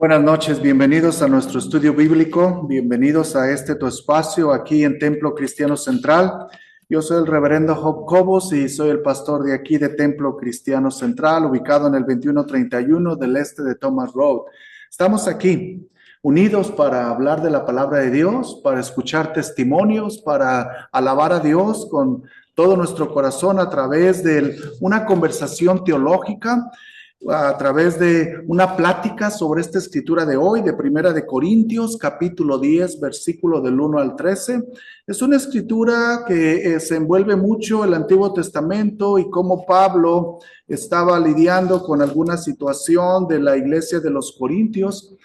Buenas noches, bienvenidos a nuestro estudio bíblico, bienvenidos a este tu espacio aquí en Templo Cristiano Central. Yo soy el reverendo Job Cobos y soy el pastor de aquí de Templo Cristiano Central, ubicado en el 2131 del este de Thomas Road. Estamos aquí unidos para hablar de la palabra de Dios, para escuchar testimonios, para alabar a Dios con todo nuestro corazón a través de una conversación teológica, a través de una plática sobre esta escritura de hoy, de Primera de Corintios, capítulo 10, versículo del 1 al 13. Es una escritura que se envuelve mucho el Antiguo Testamento y cómo Pablo estaba lidiando con alguna situación de la iglesia de los Corintios.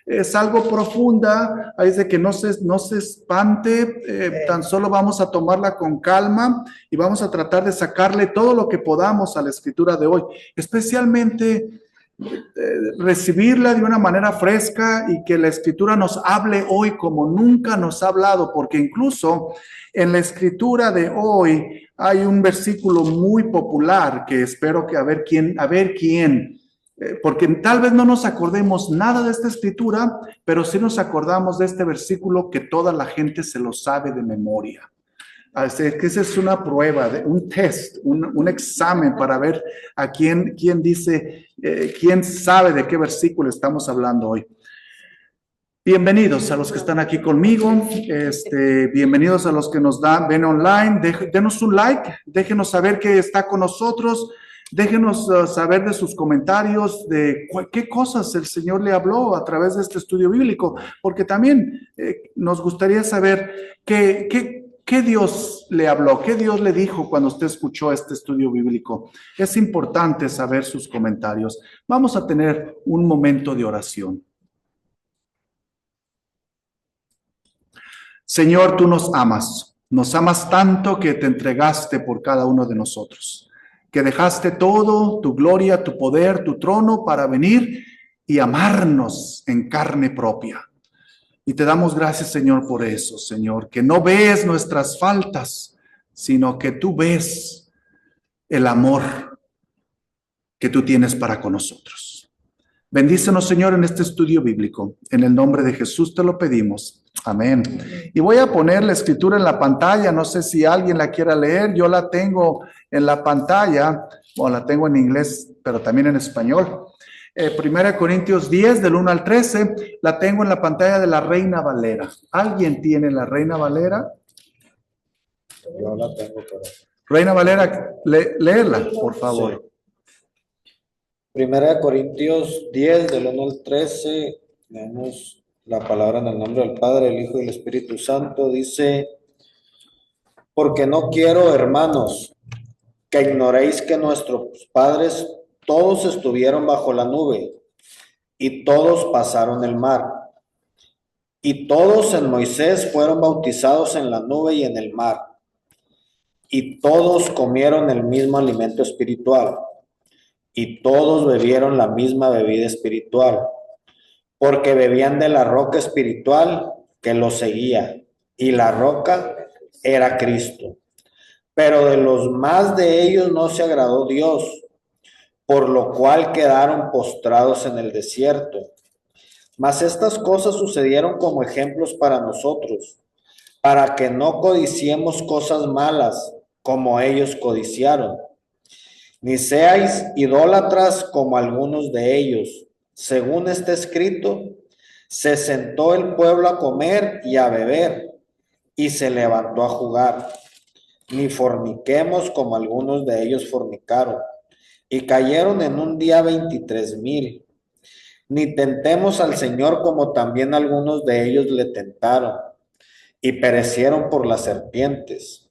Es algo profunda, es de que no se espante, tan solo vamos a tomarla con calma y vamos a tratar de sacarle todo lo que podamos a la escritura de hoy, especialmente recibirla de una manera fresca y que la escritura nos hable hoy como nunca nos ha hablado, porque incluso en la escritura de hoy hay un versículo muy popular que espero que a ver quién, porque tal vez no nos acordemos nada de esta escritura, pero sí nos acordamos de este versículo que toda la gente se lo sabe de memoria. Así que esa es una prueba, un test, un examen para ver a quién dice, quién sabe de qué versículo estamos hablando hoy. Bienvenidos a los que están aquí conmigo, bienvenidos a los que nos ven online. Denos un like, déjenos saber que está con nosotros. Déjenos saber de sus comentarios, de qué cosas el Señor le habló a través de este estudio bíblico, porque también nos gustaría saber qué Dios le habló, qué Dios le dijo cuando usted escuchó este estudio bíblico. Es importante saber sus comentarios. Vamos a tener un momento de oración. Señor, tú nos amas tanto que te entregaste por cada uno de nosotros, que dejaste todo, tu gloria, tu poder, tu trono para venir y amarnos en carne propia. Y te damos gracias, Señor, por eso, Señor, que no ves nuestras faltas, sino que tú ves el amor que tú tienes para con nosotros. Bendícenos, Señor, en este estudio bíblico. En el nombre de Jesús te lo pedimos. Amén. Y voy a poner la escritura en la pantalla. No sé si alguien la quiera leer. Yo la tengo en la pantalla. Bueno, la tengo en inglés, pero también en español. Primera Corintios 10, del 1 al 13. La tengo en la pantalla de la Reina Valera. ¿Alguien tiene la Reina Valera? Yo la tengo, pero... Reina Valera, léela, por favor. Sí. Primera de Corintios 10, del 1 al 13, leemos la palabra en el nombre del Padre, el Hijo y el Espíritu Santo. Dice: porque no quiero, hermanos, que ignoréis que nuestros padres todos estuvieron bajo la nube, y todos pasaron el mar, y todos en Moisés fueron bautizados en la nube y en el mar, y todos comieron el mismo alimento espiritual, y todos bebieron la misma bebida espiritual, porque bebían de la roca espiritual que los seguía, y la roca era Cristo. Pero de los más de ellos no se agradó Dios, por lo cual quedaron postrados en el desierto. Mas estas cosas sucedieron como ejemplos para nosotros, para que no codiciemos cosas malas como ellos codiciaron. Ni seáis idólatras como algunos de ellos. Según está escrito, se sentó el pueblo a comer y a beber, y se levantó a jugar. Ni forniquemos como algunos de ellos fornicaron, y cayeron en un día 23,000. Ni tentemos al Señor como también algunos de ellos le tentaron, y perecieron por las serpientes.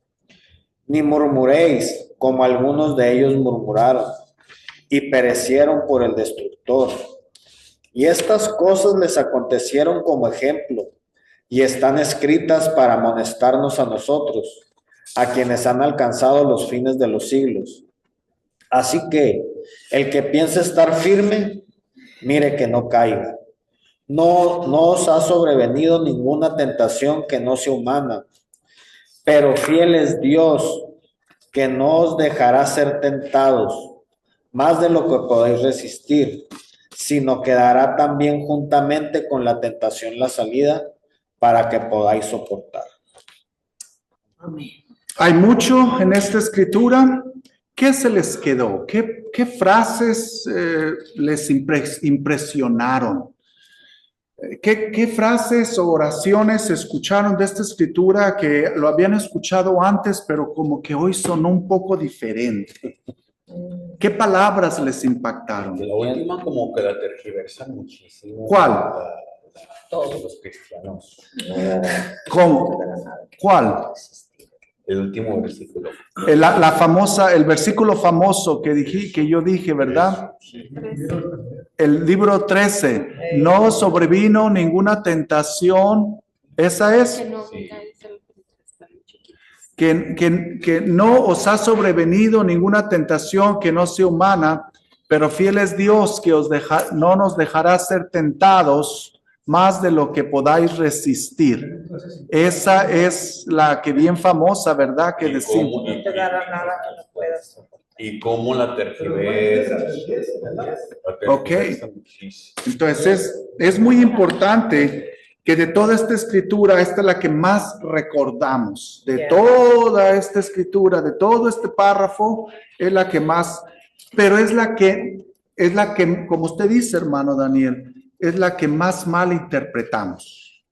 Ni murmuréis como algunos de ellos murmuraron, y perecieron por el destructor. Y estas cosas les acontecieron como ejemplo, y están escritas para amonestarnos a nosotros, a quienes han alcanzado los fines de los siglos. Así que el que piense estar firme, mire que no caiga. No os ha sobrevenido ninguna tentación que no sea humana, pero fiel es Dios, que no os dejará ser tentados más de lo que podéis resistir, sino que dará también juntamente con la tentación la salida para que podáis soportar. Amén. Hay mucho en esta escritura. ¿Qué se les quedó? ¿Qué frases les impresionaron? ¿Qué frases o oraciones escucharon de esta escritura que lo habían escuchado antes, pero como que hoy sonó un poco diferente? ¿Qué palabras les impactaron? La última como que la tergiversan muchísimo. ¿Cuál? Todos los cristianos. ¿Cómo? ¿Cuál? El último versículo. La famosa, el versículo famoso que yo dije, ¿verdad? El libro 13. No sobrevino ninguna tentación. Esa es. Que no os ha sobrevenido ninguna tentación que no sea humana, pero fiel es Dios que no nos dejará ser tentados más de lo que podáis resistir. Esa es la que bien famosa, ¿verdad? Que decimos. No te dará nada que no puedas soportar. Y cómo la tergiversan. Ok. Entonces es muy importante que de toda esta escritura, esta es la que más recordamos. De toda esta escritura, de todo este párrafo, es la que más, pero es la que, como usted dice, hermano Daniel, es la que más mal interpretamos.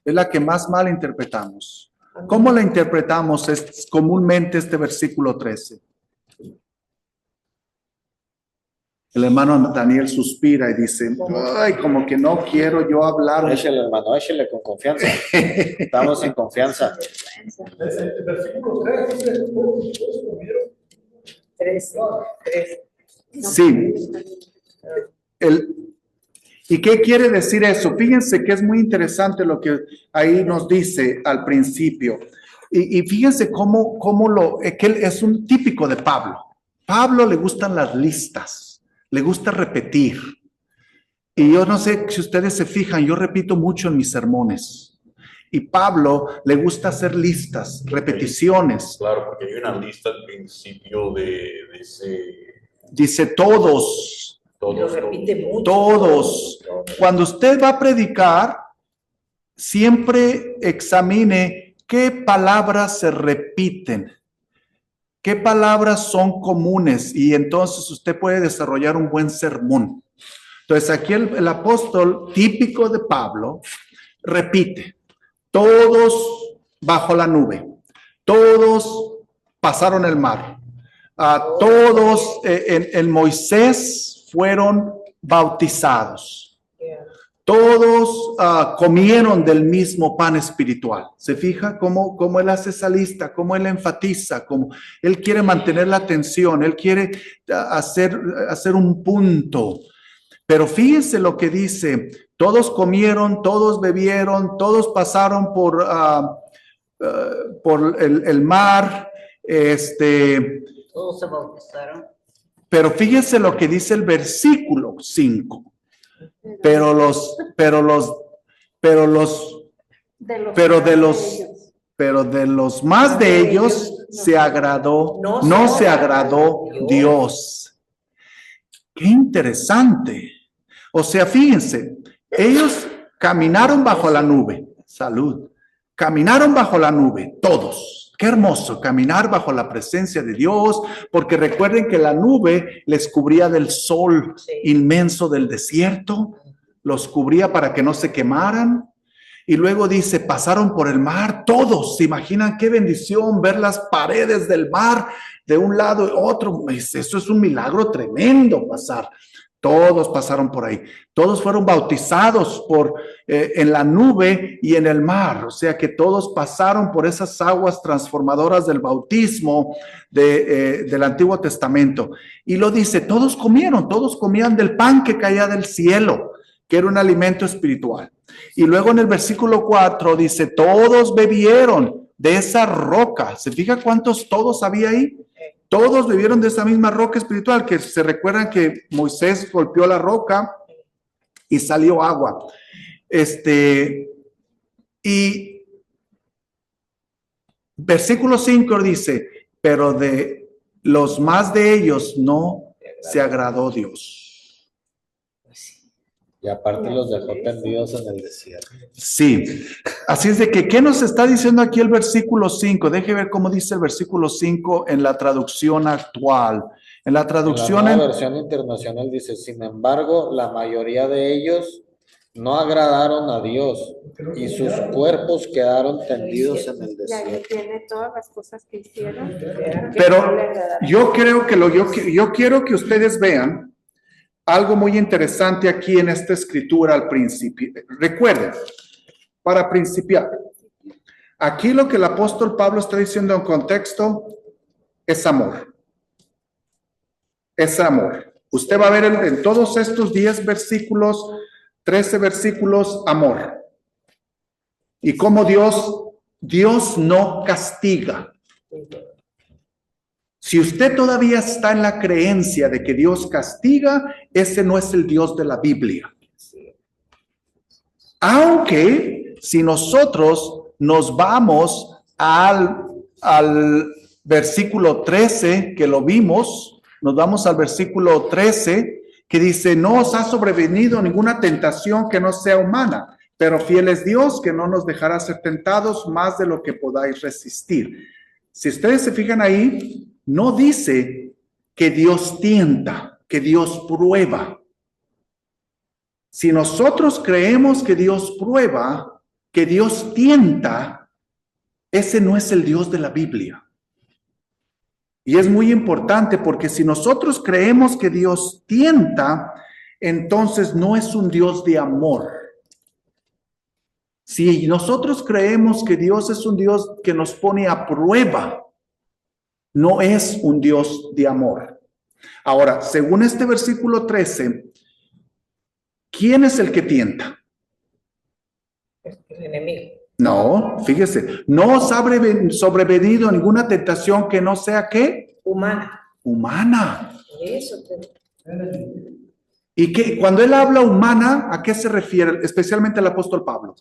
Es la que más mal interpretamos. ¿Cómo la interpretamos comúnmente este versículo 13? El hermano Daniel suspira y dice, ay, como que no quiero yo hablar. Échele, hermano, échele con confianza. Estamos en confianza. El versículo 3 dice, todos comieron. 3. Sí. ¿Y qué quiere decir eso? Fíjense que es muy interesante lo que ahí nos dice al principio. Y fíjense cómo que él es un típico de Pablo. Pablo le gustan las listas. Le gusta repetir. Y yo no sé si ustedes se fijan, yo repito mucho en mis sermones. Y Pablo le gusta hacer listas, repeticiones. Claro, porque hay una lista al principio de ese... Dice todos. Lo repite mucho. Todos. Cuando usted va a predicar, siempre examine qué palabras se repiten. ¿Qué palabras son comunes? Y entonces usted puede desarrollar un buen sermón. Entonces aquí el apóstol típico de Pablo repite, todos bajo la nube, todos pasaron el mar, todos en Moisés fueron bautizados. Todos comieron del mismo pan espiritual. ¿Se fija cómo él hace esa lista? Cómo él enfatiza, cómo él quiere mantener la atención, él quiere hacer un punto. Pero fíjense lo que dice, todos comieron, todos bebieron, todos pasaron por el mar, Todos se bautizaron. pero fíjense lo que dice el versículo 5. Pero de los más de ellos se agradó, no se agradó Dios. Qué interesante. O sea, fíjense, ellos caminaron bajo la nube. Salud. Caminaron bajo la nube, todos. Qué hermoso caminar bajo la presencia de Dios, porque recuerden que la nube les cubría del sol inmenso del desierto, los cubría para que no se quemaran. Y luego dice, pasaron por el mar, todos. ¿Se imaginan qué bendición ver las paredes del mar de un lado y otro? Eso es un milagro tremendo pasar. Todos pasaron por ahí. Todos fueron bautizados en la nube y en el mar. O sea que todos pasaron por esas aguas transformadoras del bautismo del Antiguo Testamento. Y lo dice, todos comían del pan que caía del cielo, que era un alimento espiritual. Y luego en el versículo 4 dice, todos bebieron de esa roca. ¿Se fija cuántos todos había ahí? Todos bebieron de esa misma roca espiritual, que se recuerdan que Moisés golpeó la roca y salió agua. Y versículo 5 dice, pero de los más de ellos no se agradó Dios. Y aparte los dejó tendidos en el desierto. Sí. Así es de que, ¿qué nos está diciendo aquí el versículo 5? Deje ver cómo dice el versículo 5 en la traducción actual. En la traducción... En la nueva versión internacional dice, sin embargo, la mayoría de ellos no agradaron a Dios y sus cuerpos quedaron tendidos en el Y ahí desierto. tiene todas las cosas que hicieron. Pero yo creo que yo quiero que ustedes vean algo muy interesante aquí en esta escritura al principio. Recuerden, para principiar, aquí lo que el apóstol Pablo está diciendo en contexto es amor. Es amor. Usted va a ver en todos estos 10 versículos, 13 versículos, amor. Y cómo Dios no castiga. Si usted todavía está en la creencia de que Dios castiga, ese no es el Dios de la Biblia. Aunque si nosotros nos vamos al versículo 13, que lo vimos, nos vamos al versículo 13, que dice, no os ha sobrevenido ninguna tentación que no sea humana, pero fiel es Dios que no nos dejará ser tentados más de lo que podáis resistir. Si ustedes se fijan ahí, no dice que Dios tienta, que Dios prueba. Si nosotros creemos que Dios prueba, que Dios tienta, ese no es el Dios de la Biblia. Y es muy importante porque si nosotros creemos que Dios tienta, entonces no es un Dios de amor. Si nosotros creemos que Dios es un Dios que nos pone a prueba, no es un Dios de amor. Ahora, según este versículo 13, ¿quién es el que tienta? El enemigo. No, fíjese, no os ha sobrevenido ninguna tentación que no sea ¿qué? Humana. Humana. Por eso Y que cuando él habla humana, ¿a qué se refiere? Especialmente el apóstol Pablo.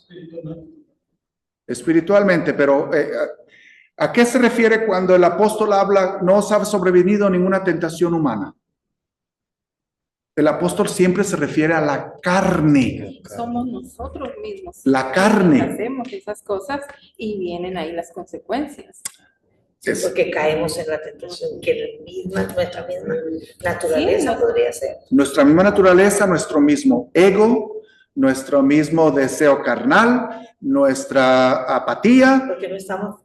Espiritualmente, pero ¿a qué se refiere cuando el apóstol habla, no os ha sobrevenido ninguna tentación humana? El apóstol siempre se refiere a la carne. Somos nosotros mismos. La carne. Hacemos esas cosas y vienen ahí las consecuencias. sí, porque caemos en la tentación que nuestra misma naturaleza Sí, podría ser. Nuestra misma naturaleza, nuestro mismo ego, nuestro mismo deseo carnal, nuestra apatía. Porque no estamos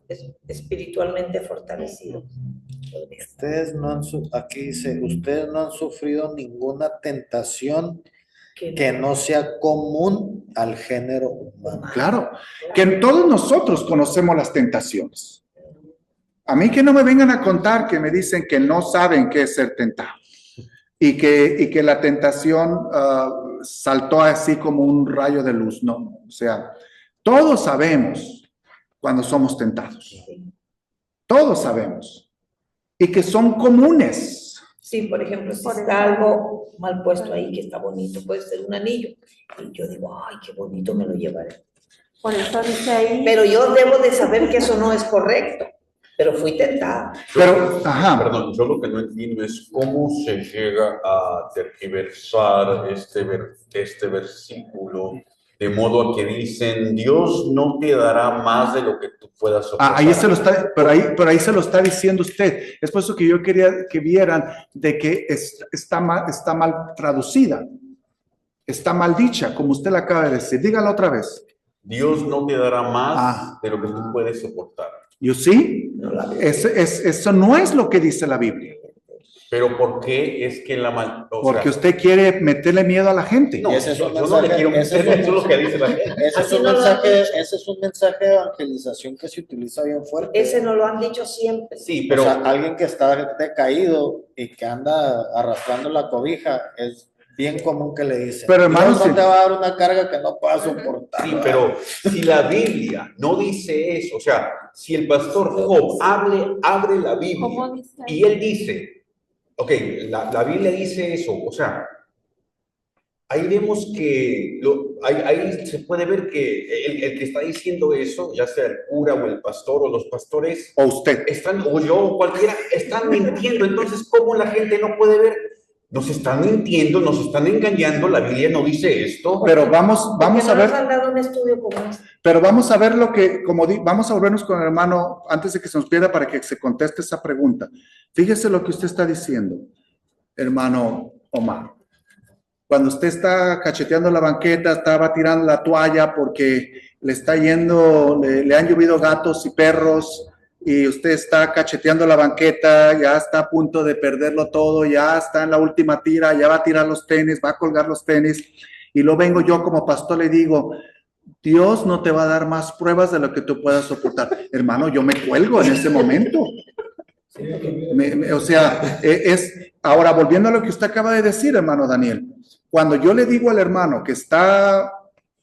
espiritualmente fortalecidos. Ustedes no han, aquí dice, ustedes no han sufrido ninguna tentación que no sea común al género humano. Claro, que todos nosotros conocemos las tentaciones. A mí que no me vengan a contar que me dicen que no saben qué es ser tentado y que la tentación saltó así como un rayo de luz. No, o sea, todos sabemos cuando somos tentados. Todos sabemos. Y que son comunes. Sí, por ejemplo, si está algo mal puesto ahí, que está bonito, puede ser un anillo. Y yo digo, ay, qué bonito, me lo llevaré. Por eso dice ahí. Pero yo debo de saber que eso no es correcto. Pero fui tentada. Pero, ajá. Perdón, yo lo que no entiendo es cómo se llega a tergiversar este versículo de modo a que dicen, Dios no te dará más de lo que tú puedas soportar. Ahí se lo está, pero ahí se lo está diciendo usted. Es por eso que yo quería que vieran de que está mal traducida, está mal dicha, como usted la acaba de decir. Dígala otra vez. Dios no te dará más de lo que tú puedes soportar. ¿You see? Eso no es lo que dice la Biblia. Pero ¿por qué es que Porque usted quiere meterle miedo a la gente. No, ese es un yo no mensaje, le quiero meter, eso es lo que dice la gente. Ese es un mensaje de evangelización que se utiliza bien fuerte. Ese no lo han dicho siempre. Sí, pero O sea, alguien que está decaído y que anda arrastrando la cobija, es bien común que le dicen, pero hermano, Dios no te va a dar una carga que no puedas soportar. sí, pero si la Biblia no dice eso, o sea, si el pastor Job abre la Biblia y él dice, ok, la Biblia dice eso, o sea, ahí vemos que, ahí se puede ver que el que está diciendo eso, ya sea el cura o el pastor o los pastores, o usted, o yo o cualquiera, están mintiendo. Entonces, ¿cómo la gente no puede ver? Nos están mintiendo, nos están engañando, la Biblia no dice esto. Pero vamos a ver. Nos han dado un estudio como este. Pero vamos a ver lo que, vamos a volvernos con el hermano antes de que se nos pierda para que se conteste esa pregunta. Fíjese lo que usted está diciendo, hermano Omar. Cuando usted está cacheteando la banqueta, estaba tirando la toalla porque le está yendo, le han llovido gatos y perros, y usted está cacheteando la banqueta, ya está a punto de perderlo todo, ya está en la última tira, ya va a tirar los tenis, va a colgar los tenis, y lo vengo yo como pastor, le digo, Dios no te va a dar más pruebas de lo que tú puedas soportar. Hermano, yo me cuelgo en ese momento. O sea, ahora volviendo a lo que usted acaba de decir, hermano Daniel, cuando yo le digo al hermano que está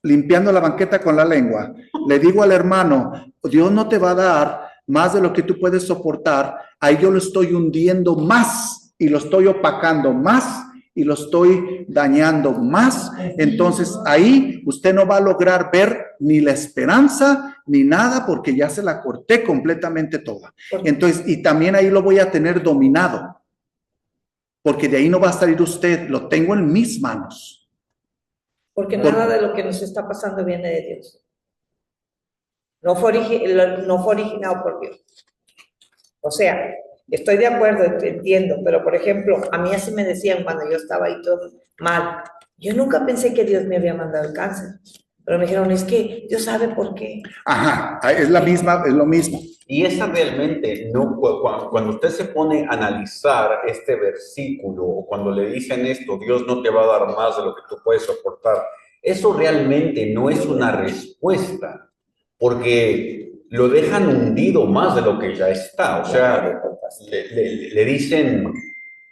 limpiando la banqueta con la lengua, le digo al hermano, Dios no te va a dar más de lo que tú puedes soportar, ahí yo lo estoy hundiendo más y lo estoy opacando más y lo estoy dañando más. Entonces ahí usted no va a lograr ver ni la esperanza ni nada porque ya se la corté completamente toda. Entonces, y también ahí lo voy a tener dominado porque de ahí no va a salir usted, lo tengo en mis manos. Porque nada de lo que nos está pasando viene de Dios. No fue originado por Dios. O sea, estoy de acuerdo, entiendo, pero por ejemplo, a mí así me decían cuando yo estaba ahí todo mal. Yo nunca pensé que Dios me había mandado el cáncer, pero me dijeron, es que Dios sabe por qué. Ajá, es lo mismo. Y esa realmente, no, cuando usted se pone a analizar este versículo, o cuando le dicen esto, Dios no te va a dar más de lo que tú puedes soportar, eso realmente no es una respuesta, porque lo dejan hundido más de lo que ya está. O sea, le dicen,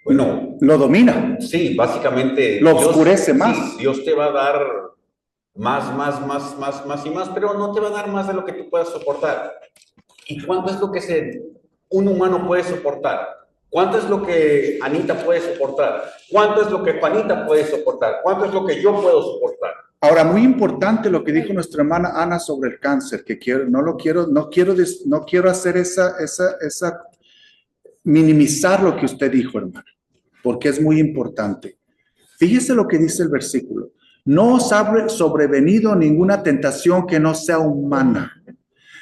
bueno, lo domina. Sí, básicamente. Lo oscurece más. Sí, Dios te va a dar más y más, pero no te va a dar más de lo que tú puedas soportar. ¿Y cuánto es lo que un humano puede soportar? ¿Cuánto es lo que Anita puede soportar? ¿Cuánto es lo que Juanita puede soportar? ¿Cuánto es lo que yo puedo soportar? Ahora, muy importante lo que dijo nuestra hermana Ana sobre el cáncer, que no quiero hacer minimizar lo que usted dijo, hermano, porque es muy importante. Fíjese lo que dice el versículo. No os ha sobrevenido ninguna tentación que no sea humana.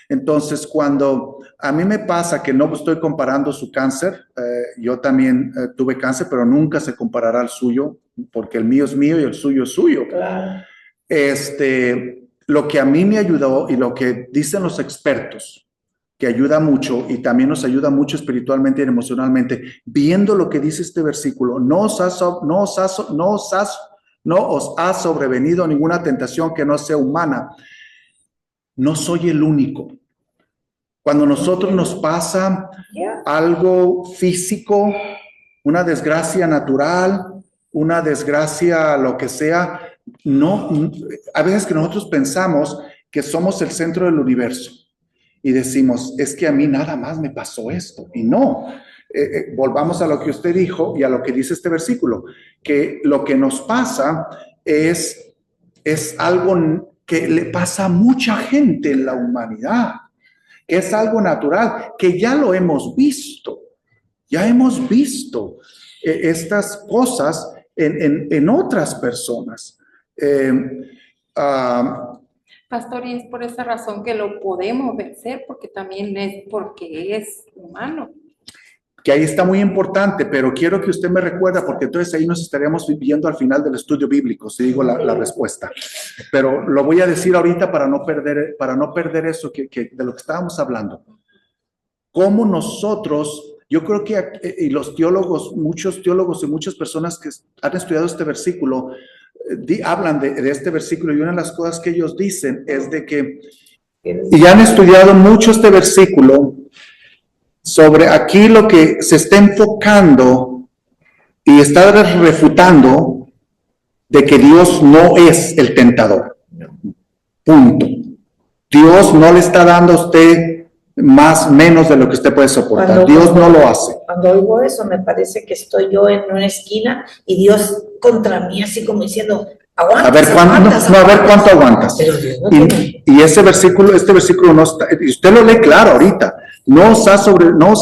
Entonces, cuando a mí me pasa que no estoy comparando su cáncer, yo también tuve cáncer, pero nunca se comparará al suyo, porque el mío es mío y el suyo es suyo. Claro. Lo que a mí me ayudó y lo que dicen los expertos, que ayuda mucho y también nos ayuda mucho espiritualmente y emocionalmente, viendo lo que dice este versículo, no os ha sobrevenido ninguna tentación que no sea humana. No soy el único. Cuando a nosotros nos pasa algo físico, una desgracia natural, una desgracia lo que sea, a veces que nosotros pensamos que somos el centro del universo y decimos, es que a mí nada más me pasó esto. Y no, volvamos a lo que usted dijo y a lo que dice este versículo, que lo que nos pasa es algo que le pasa a mucha gente en la humanidad, que es algo natural, que ya lo hemos visto. Ya hemos visto estas cosas en otras personas. Pastor, y es por esa razón que lo podemos vencer, porque también es porque es humano. Que ahí está muy importante, pero quiero que usted me recuerde, porque entonces ahí nos estaríamos viendo al final del estudio bíblico, si digo la respuesta. Pero lo voy a decir ahorita para no perder eso de lo que estábamos hablando. Cómo nosotros, yo creo que y los teólogos, muchos teólogos y muchas personas que han estudiado este versículo, hablan de este versículo, y una de las cosas que ellos dicen es de que, y han estudiado mucho este versículo, sobre aquí lo que se está enfocando y está refutando de que Dios no es el tentador. Punto. Dios no le está dando a usted menos de lo que usted puede soportar. Dios no lo hace. Cuando oigo eso, me parece que estoy yo en una esquina y Dios contra mí, así como diciendo, aguantas. A ver cuánto aguantas. Y este versículo no está, y usted lo lee claro ahorita. No os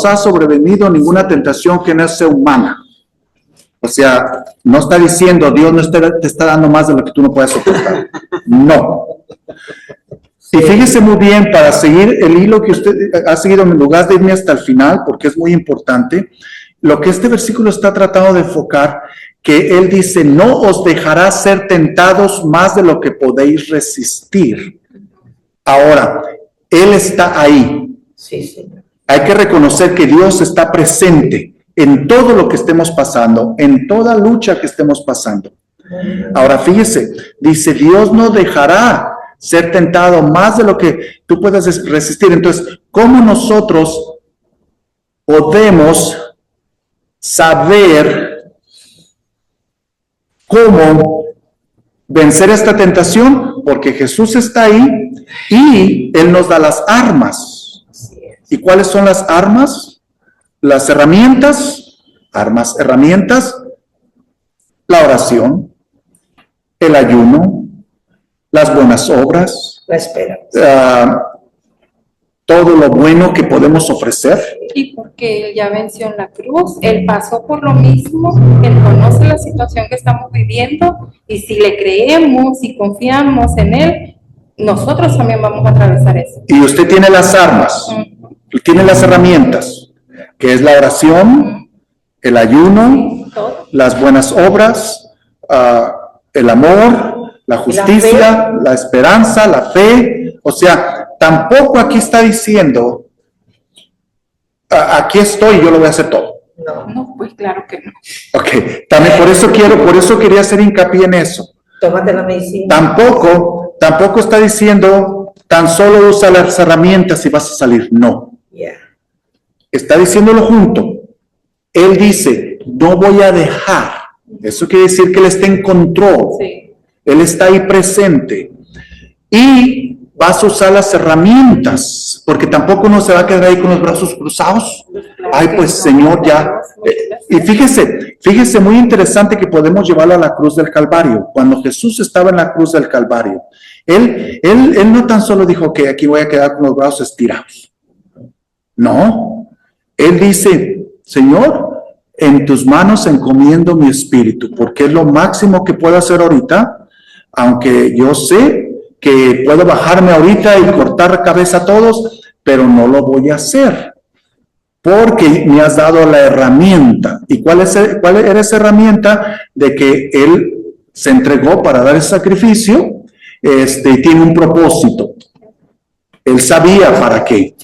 ha sobrevenido ninguna tentación que no sea humana. O sea, no está diciendo, Dios no te está dando más de lo que tú no puedes soportar. No. Y fíjese muy bien, para seguir el hilo que usted ha seguido, en lugar de irme hasta el final, porque es muy importante, lo que este versículo está tratando de enfocar, que él dice, no os dejará ser tentados más de lo que podéis resistir. Ahora, él está ahí. Sí, Señor. Hay que reconocer que Dios está presente en todo lo que estemos pasando, en toda lucha que estemos pasando. Ahora, fíjese, dice, Dios no dejará ser tentado más de lo que tú puedas resistir. Entonces, ¿cómo nosotros podemos saber cómo vencer esta tentación? Porque Jesús está ahí y Él nos da las armas. ¿Y cuáles son las armas? Las herramientas, herramientas, la oración, el ayuno, las buenas obras, La esperanza. Todo lo bueno que podemos ofrecer. Y porque Él ya venció en la cruz, Él pasó por lo mismo, Él conoce la situación que estamos viviendo y si le creemos y confiamos en Él, nosotros también vamos a atravesar eso. Y usted tiene las armas, tiene las herramientas, que es la oración, el ayuno, las buenas obras, el amor, la justicia, la esperanza, la fe. O sea, tampoco aquí está diciendo, aquí estoy, yo lo voy a hacer todo. No, pues claro que no. Ok, también por eso quería hacer hincapié en eso. Tómate la medicina. Tampoco está diciendo, tan solo usa las herramientas y vas a salir. No. Está diciéndolo junto. Él dice, no voy a dejar. Eso quiere decir que Él está en control. Sí. Él está ahí presente. Y vas a usar las herramientas, porque tampoco uno se va a quedar ahí con los brazos cruzados. Ay, pues Señor, ya. Y fíjese, muy interesante que podemos llevarlo a la cruz del Calvario. Cuando Jesús estaba en la cruz del Calvario, Él no tan solo dijo que aquí voy a quedar con los brazos estirados. No. Él dice, Señor, en tus manos encomiendo mi espíritu, porque es lo máximo que puedo hacer ahorita, aunque yo sé que puedo bajarme ahorita y cortar la cabeza a todos, pero no lo voy a hacer, porque me has dado la herramienta. ¿Y cuál era esa herramienta? De que Él se entregó para dar el sacrificio, y tiene un propósito. Él sabía para qué.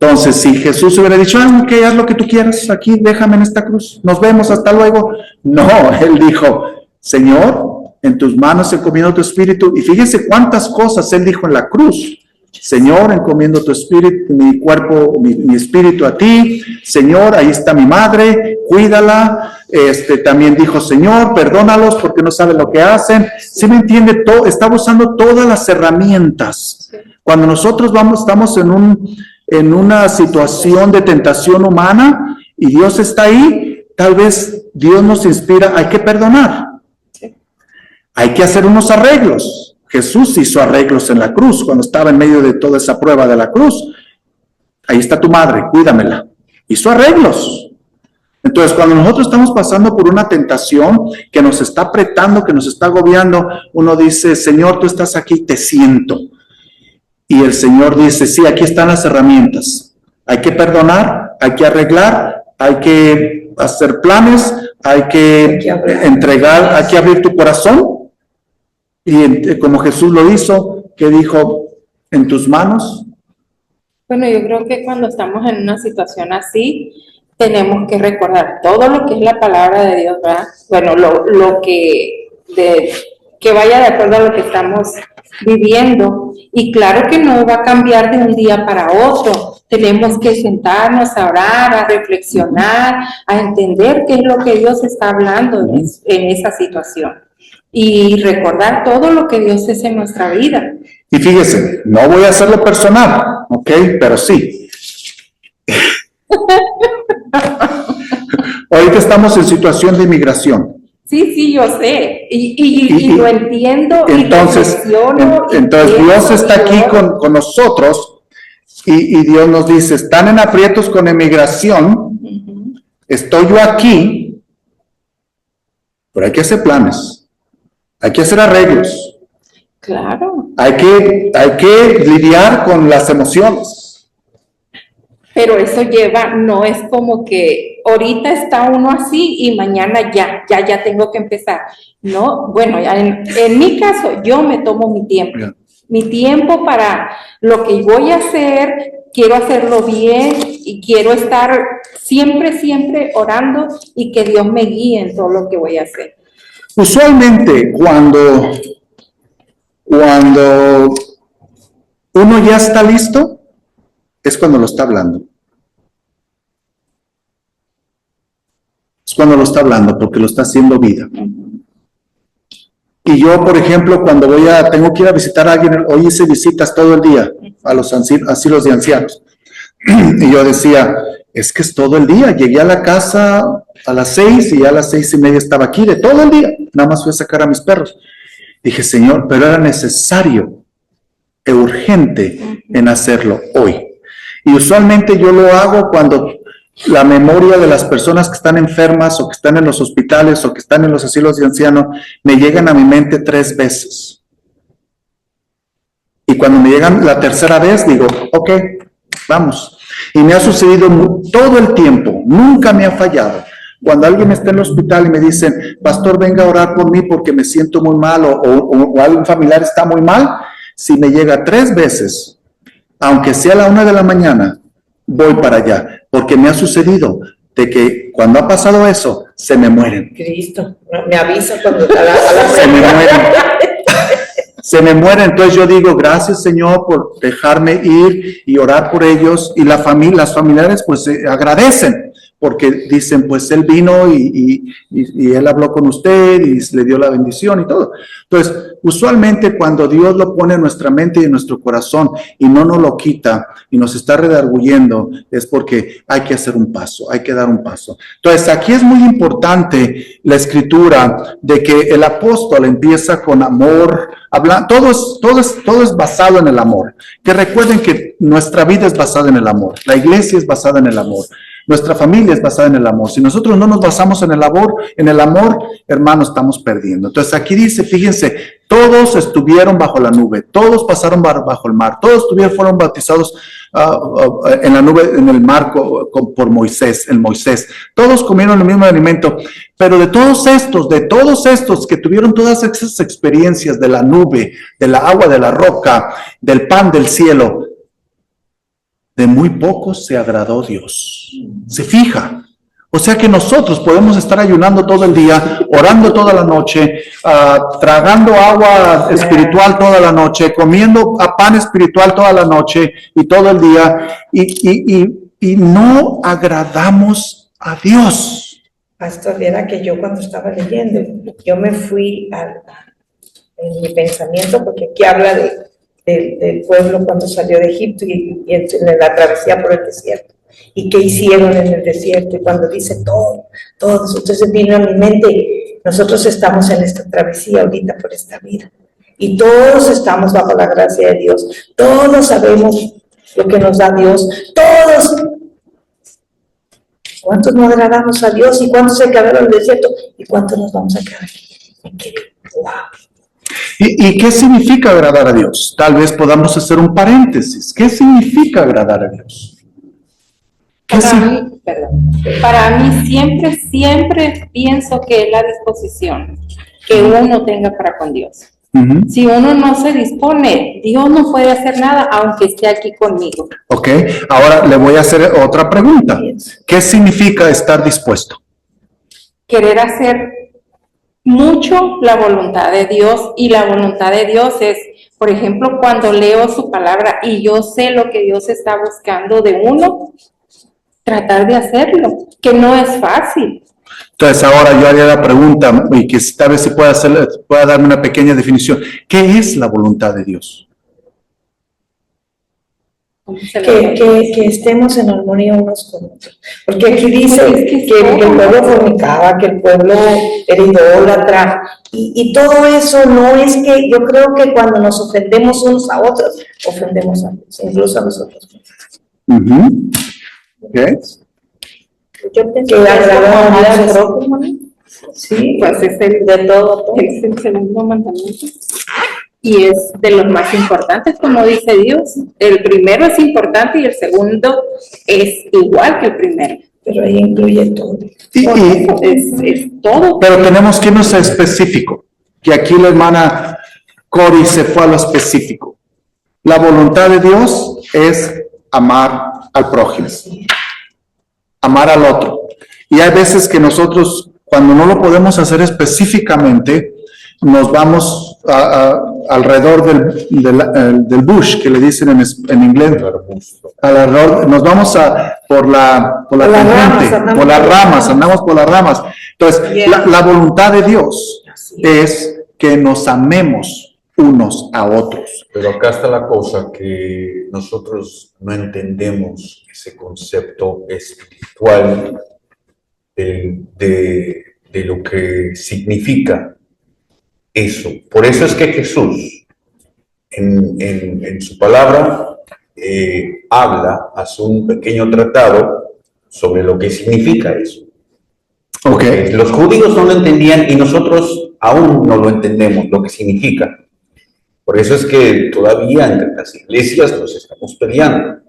Entonces, si Jesús hubiera dicho, ok, haz lo que tú quieras, aquí déjame en esta cruz, nos vemos, hasta luego. No, Él dijo, Señor, en tus manos encomiendo tu espíritu. Y fíjese cuántas cosas Él dijo en la cruz. Señor, encomiendo tu espíritu, mi cuerpo, mi espíritu a ti. Señor, ahí está mi madre, cuídala. También dijo, Señor, perdónalos porque no saben lo que hacen. ¿Sí me entiende? Estaba usando todas las herramientas. Cuando nosotros estamos en una situación de tentación humana y Dios está ahí, tal vez Dios nos inspira, hay que perdonar. Hay que hacer unos arreglos. Jesús hizo arreglos en la cruz cuando estaba en medio de toda esa prueba de la cruz. Ahí está tu madre, cuídamela. Hizo arreglos. Entonces, cuando nosotros estamos pasando por una tentación que nos está apretando, que nos está agobiando, uno dice, Señor, tú estás aquí, te siento. Y el Señor dice, sí, aquí están las herramientas. Hay que perdonar, hay que arreglar, hay que hacer planes, hay que entregar, hay que abrir tu corazón. Y como Jesús lo hizo, que dijo, en tus manos. Bueno, yo creo que cuando estamos en una situación así, tenemos que recordar todo lo que es la palabra de Dios, ¿verdad? Bueno, lo que vaya de acuerdo a lo que estamos viviendo. Y claro que no va a cambiar de un día para otro. Tenemos que sentarnos a orar, a reflexionar, a entender qué es lo que Dios está hablando en esa situación. Y recordar todo lo que Dios es en nuestra vida. Y fíjese, no voy a hacerlo personal, ¿ok? Pero sí. Ahorita estamos en situación de inmigración. Sí, yo sé. Y lo entiendo. Entonces, Dios está aquí con nosotros y Dios nos dice, están en aprietos con inmigración, estoy yo aquí, pero hay que hacer planes, hay que hacer arreglos, Claro, hay que lidiar con las emociones. pero eso lleva, no es como que ahorita está uno así y mañana ya tengo que empezar. No, bueno, ya en mi caso, yo me tomo mi tiempo. Ya. Mi tiempo para lo que voy a hacer, quiero hacerlo bien y quiero estar siempre orando y que Dios me guíe en todo lo que voy a hacer. Usualmente cuando uno ya está listo, es cuando lo está hablando. Es cuando lo está hablando, porque lo está haciendo vida. Y yo, por ejemplo, cuando tengo que ir a visitar a alguien, hoy hice visitas todo el día a los asilos de ancianos. Y yo decía, es que es todo el día. Llegué a la casa a las 6 y a las 6:30 estaba aquí, de todo el día. Nada más fui a sacar a mis perros. Dije, Señor, pero era necesario, urgente en hacerlo hoy. Y usualmente yo lo hago cuando la memoria de las personas que están enfermas o que están en los hospitales o que están en los asilos de ancianos me llegan a mi mente 3 veces. Y cuando me llegan la tercera vez, digo, ok, vamos. Y me ha sucedido todo el tiempo, nunca me ha fallado. Cuando alguien está en el hospital y me dicen, pastor, venga a orar por mí porque me siento muy mal o algún familiar está muy mal, si me llega 3 veces, aunque sea a la 1 de la mañana, voy para allá. Porque me ha sucedido de que cuando ha pasado eso, se me mueren. Cristo, me avisa cuando Se me mueren. Se me mueren. Entonces yo digo, gracias Señor por dejarme ir y orar por ellos. Y las familiares pues agradecen. Porque dicen, pues él vino y él habló con usted y le dio la bendición y todo. Entonces, usualmente cuando Dios lo pone en nuestra mente y en nuestro corazón y no nos lo quita y nos está redarguyendo, es porque hay que hacer un paso, hay que dar un paso. Entonces, aquí es muy importante la escritura de que el apóstol empieza con amor, todo es basado en el amor. Que recuerden que nuestra vida es basada en el amor, la iglesia es basada en el amor. Nuestra familia es basada en el amor. Si nosotros no nos basamos en el amor, hermanos, estamos perdiendo. Entonces aquí dice, fíjense, todos estuvieron bajo la nube, todos pasaron bajo el mar, todos fueron bautizados en la nube, en el mar por Moisés, todos comieron el mismo alimento, pero de todos estos que tuvieron todas esas experiencias de la nube, de la agua, de la roca, del pan del cielo, de muy pocos se agradó Dios. Se fija. O sea que nosotros podemos estar ayunando todo el día, orando toda la noche, tragando agua espiritual toda la noche, comiendo pan espiritual toda la noche y todo el día, y no agradamos a Dios. Pastor, viera que yo cuando estaba leyendo, yo me fui en mi pensamiento, porque aquí habla del pueblo cuando salió de Egipto y en la travesía por el desierto. ¿Y qué hicieron en el desierto? Y cuando dice todos, entonces vino a mi mente, nosotros estamos en esta travesía ahorita por esta vida. Y todos estamos bajo la gracia de Dios. Todos sabemos lo que nos da Dios. Todos. ¿Cuántos no agradamos a Dios? ¿Y cuántos se quedaron en el desierto? ¿Y cuántos nos vamos a quedar aquí? ¡Wow! ¿Y qué significa agradar a Dios? Tal vez podamos hacer un paréntesis. ¿Qué significa agradar a Dios? Para mí siempre pienso que es la disposición que uno tenga para con Dios. Si uno no se dispone, Dios no puede hacer nada aunque esté aquí conmigo. Ok, ahora le voy a hacer otra pregunta. ¿Qué significa estar dispuesto? Querer hacer mucho la voluntad de Dios, y la voluntad de Dios es, por ejemplo, cuando leo su palabra y yo sé lo que Dios está buscando de uno, tratar de hacerlo, que no es fácil. Entonces ahora yo haría la pregunta, y que tal vez se pueda darme una pequeña definición. ¿Qué es la voluntad de Dios? Que estemos en armonía unos con otros. Porque aquí dice que el pueblo fornicaba, que el pueblo era idólatra, y todo eso no es que, yo creo que cuando nos ofendemos unos a otros, ofendemos a Dios, incluso a nosotros. ¿Qué? Yo pensé que agradar a Dios. Sí, pues es el de todo, es el segundo mandamiento. Y es de los más importantes, como dice Dios. El primero es importante y el segundo es igual que el primero. Pero ahí incluye todo. Es todo. Pero tenemos que irnos a específico, que aquí la hermana Cori se fue a lo específico. La voluntad de Dios es amar al prójimo, amar al otro. Y hay veces que nosotros, cuando no lo podemos hacer específicamente, nos vamos alrededor del bush, que le dicen en inglés, nos vamos por la tangente, por las ramas, andamos por las ramas. Entonces, la voluntad de Dios es que nos amemos unos a otros. Pero acá está la cosa, que nosotros no entendemos ese concepto espiritual de lo que significa eso. Por eso es que Jesús en su palabra hace un pequeño tratado sobre lo que significa eso. Okay. Los judíos no lo entendían y nosotros aún no lo entendemos, lo que significa. Por eso es que todavía entre las iglesias nos estamos peleando.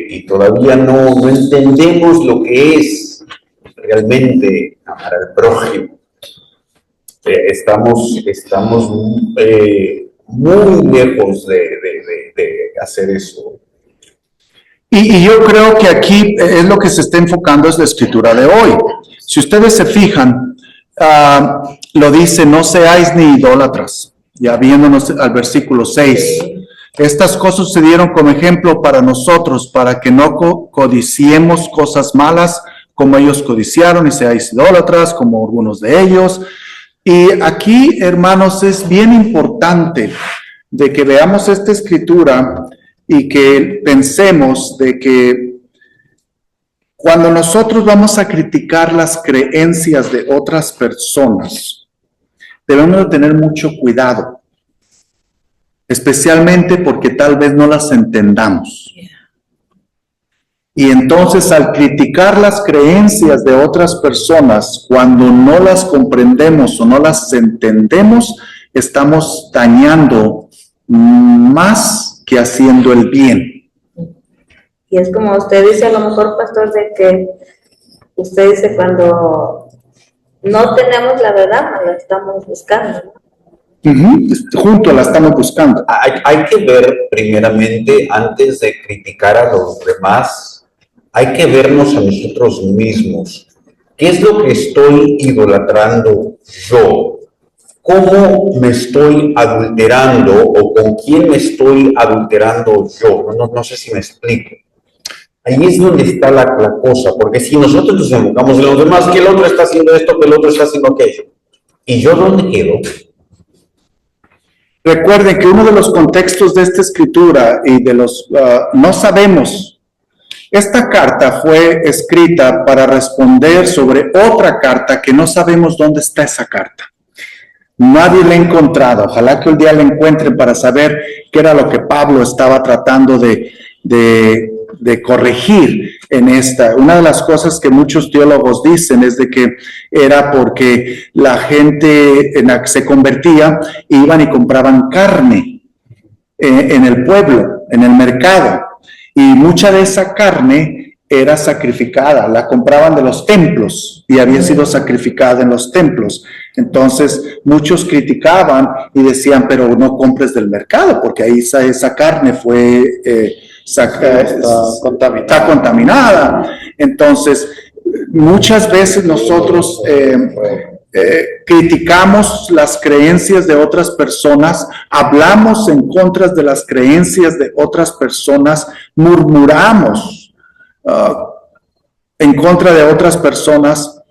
Y todavía no entendemos lo que es realmente amar al prójimo. Estamos muy lejos de hacer eso. Y yo creo que aquí es lo que se está enfocando, es la escritura de hoy. Si ustedes se fijan, lo dice, no seáis ni idólatras. Ya viéndonos al versículo 6. Estas cosas se dieron como ejemplo para nosotros, para que no codiciemos cosas malas como ellos codiciaron y seáis idólatras como algunos de ellos. Y aquí, hermanos, es bien importante de que veamos esta escritura y que pensemos de que cuando nosotros vamos a criticar las creencias de otras personas, debemos de tener mucho cuidado, especialmente porque tal vez no las entendamos. Y entonces al criticar las creencias de otras personas, cuando no las comprendemos o no las entendemos, estamos dañando más que haciendo el bien. Y es como usted dice, a lo mejor, pastor, de que usted dice cuando no tenemos la verdad, la estamos buscando, ¿no? Juntos la estamos buscando. Hay que ver primeramente, antes de criticar a los demás, hay que vernos a nosotros mismos. ¿Qué es lo que estoy idolatrando yo? ¿Cómo me estoy adulterando o con quién me estoy adulterando yo? No sé si me explico. Ahí es donde está la cosa, porque si nosotros nos enfocamos en los demás, que el otro está haciendo esto, que el otro está haciendo aquello, ¿y yo dónde quedo? Recuerden que uno de los contextos de esta escritura y de los no sabemos, esta carta fue escrita para responder sobre otra carta que no sabemos dónde está esa carta. Nadie la ha encontrado. Ojalá que un día la encuentren para saber qué era lo que Pablo estaba tratando de corregir en esta. Una de las cosas que muchos teólogos dicen es de que era porque la gente se convertía, iban y compraban carne en el pueblo, en el mercado, y mucha de esa carne era sacrificada, la compraban de los templos y había sido sacrificada en los templos. Entonces muchos criticaban y decían, pero no compres del mercado porque ahí esa carne fue está contaminada. Entonces muchas veces nosotros criticamos las creencias de otras personas, hablamos en contra de las creencias de otras personas, murmuramos en contra de otras personas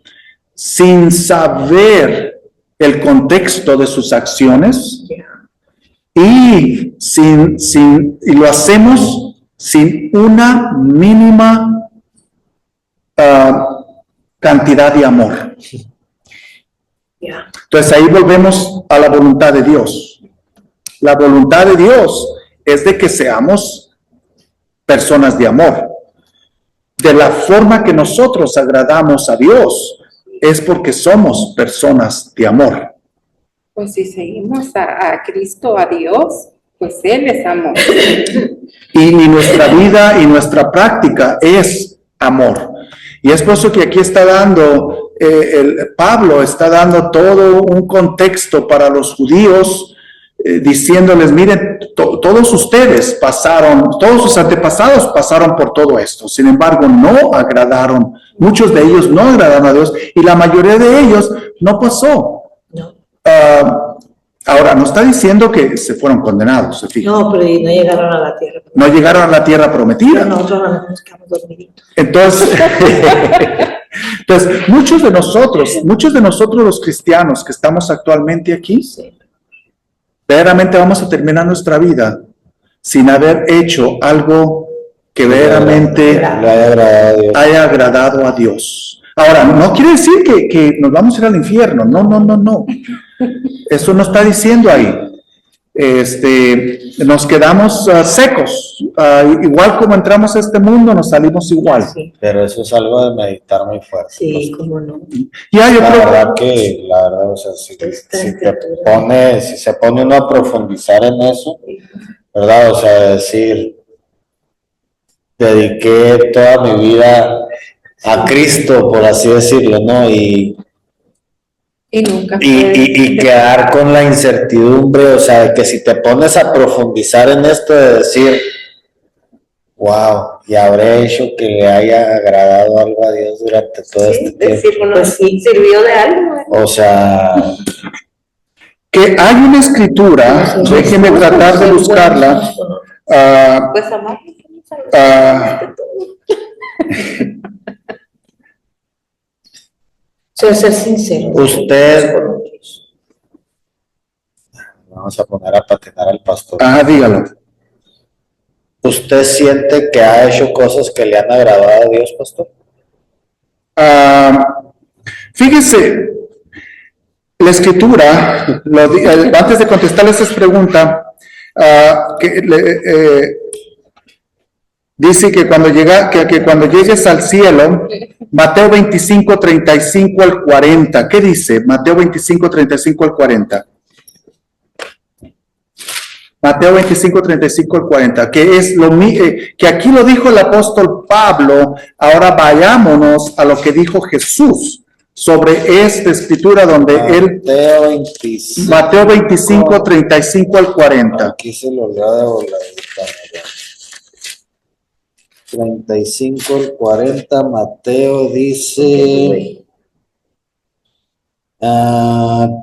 sin saber el contexto de sus acciones y lo hacemos sin una mínima cantidad de amor. Entonces ahí volvemos a la voluntad de Dios. La voluntad de Dios es de que seamos personas de amor. De la forma que nosotros agradamos a Dios es porque somos personas de amor. Pues si seguimos a Cristo, a Dios, pues Él es amor. Y nuestra vida y nuestra práctica es amor. Y es por eso que aquí está dando, Pablo está dando todo un contexto para los judíos, diciéndoles, miren, todos ustedes pasaron, todos sus antepasados pasaron por todo esto. Sin embargo, no agradaron, muchos de ellos no agradaron a Dios y la mayoría de ellos no pasó. No, Ahora, no está diciendo que se fueron condenados, se fijan. no, pero no llegaron a la tierra. No llegaron a la tierra prometida. Pero nosotros nos quedamos dormiditos. Entonces, muchos de nosotros los cristianos que estamos actualmente aquí, Sí. verdaderamente vamos a terminar nuestra vida sin haber hecho algo que verdaderamente Le haya agradado a Dios. haya agradado a Dios. Ahora, no quiere decir que nos vamos a ir al infierno, no. Eso no está diciendo ahí. Nos quedamos secos. Igual como entramos a este mundo, nos salimos igual. Sí, Pero eso es algo de meditar muy fuerte. sí, cómo no. Ya, yo La creo verdad que, la verdad, o sea, si se pone uno a profundizar en eso, ¿verdad? O sea, decir, dediqué toda mi vida a Cristo, por así decirlo, ¿no? Y nunca quedar con la incertidumbre, o sea, de que si te pones a profundizar en esto de decir, wow, y habré hecho que le haya agradado algo a Dios durante todo este tiempo. Decir, bueno, sí, sirvió de algo. O sea, que hay una escritura, déjenme tratar de buscarla. Pues amar. O sea, ser sincero. usted, vamos a poner a patinar al pastor. Dígalo. ¿Usted siente que ha hecho cosas que le han agradado a Dios, pastor? Fíjese, la escritura, antes de contestarle esa pregunta, dice que cuando llegues al cielo, Mateo 25, 35 al 40. ¿Qué dice? Mateo 25, 35 al 40. Mateo 25, 35 al 40, que es que aquí lo dijo el apóstol Pablo. Ahora vayámonos a lo que dijo Jesús sobre esta escritura donde Mateo 25, 35 al 40. Aquí se lo leo de voladita, ¿verdad? 35 al 40, Mateo dice,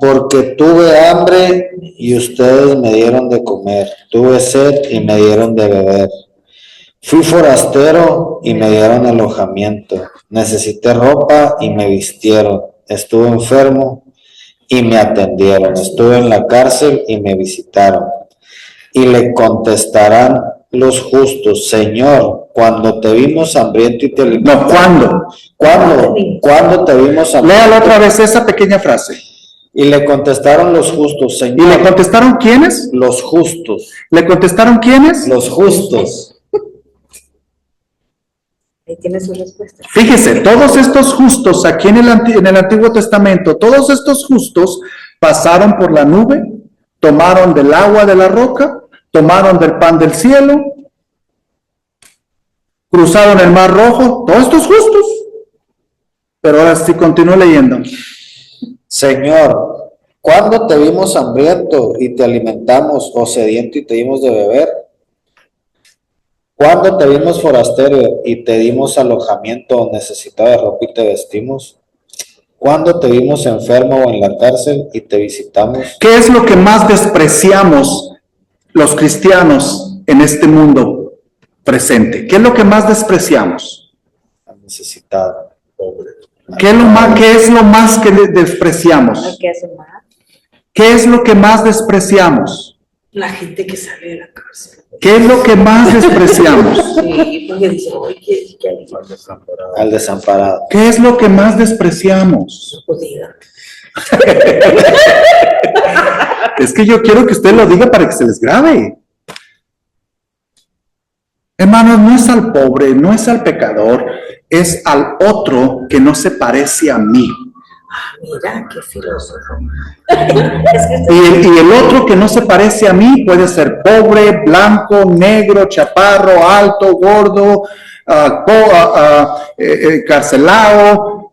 porque tuve hambre y ustedes me dieron de comer, tuve sed y me dieron de beber, fui forastero y me dieron alojamiento, necesité ropa y me vistieron, estuve enfermo y me atendieron, estuve en la cárcel y me visitaron. Y le contestarán los justos, Señor, cuando te vimos hambriento y te alimentamos. No, ¿cuándo? ¿Cuándo te vimos hambriento? Léala otra vez esa pequeña frase. Y le contestaron los justos, Señor. ¿Y le contestaron quiénes? Los justos. ¿Le contestaron quiénes? Los justos. Ahí tiene su respuesta. Fíjese, todos estos justos aquí en el Antiguo Testamento, todos estos justos pasaron por la nube, tomaron del agua de la roca, tomaron del pan del cielo, cruzaron el mar rojo, todos estos justos. Pero ahora sí continúo leyendo. Señor, ¿cuándo te vimos hambriento y te alimentamos, o sediento y te dimos de beber? ¿Cuándo te vimos forastero y te dimos alojamiento, o necesitado de ropa y te vestimos? ¿Cuándo te vimos enfermo o en la cárcel y te visitamos? ¿Qué es lo que más despreciamos los cristianos en este mundo presente? ¿Qué es lo que más despreciamos? Necesitado, pobre. ¿Qué es lo más que despreciamos? Lo que hace mal. ¿Qué es lo que más despreciamos? La gente que sale de la cárcel. ¿Qué es lo que más despreciamos? Sí, porque dice, oye, que alguien Al desamparado. ¿Qué es lo que más despreciamos? no diga. Es que yo quiero que usted lo diga para que se les grabe. Hermanos, no es al pobre, no es al pecador, es al otro que no se parece a mí. Mira, qué filósofo. Y el otro que no se parece a mí puede ser pobre, blanco, negro, chaparro, alto, gordo, carcelado,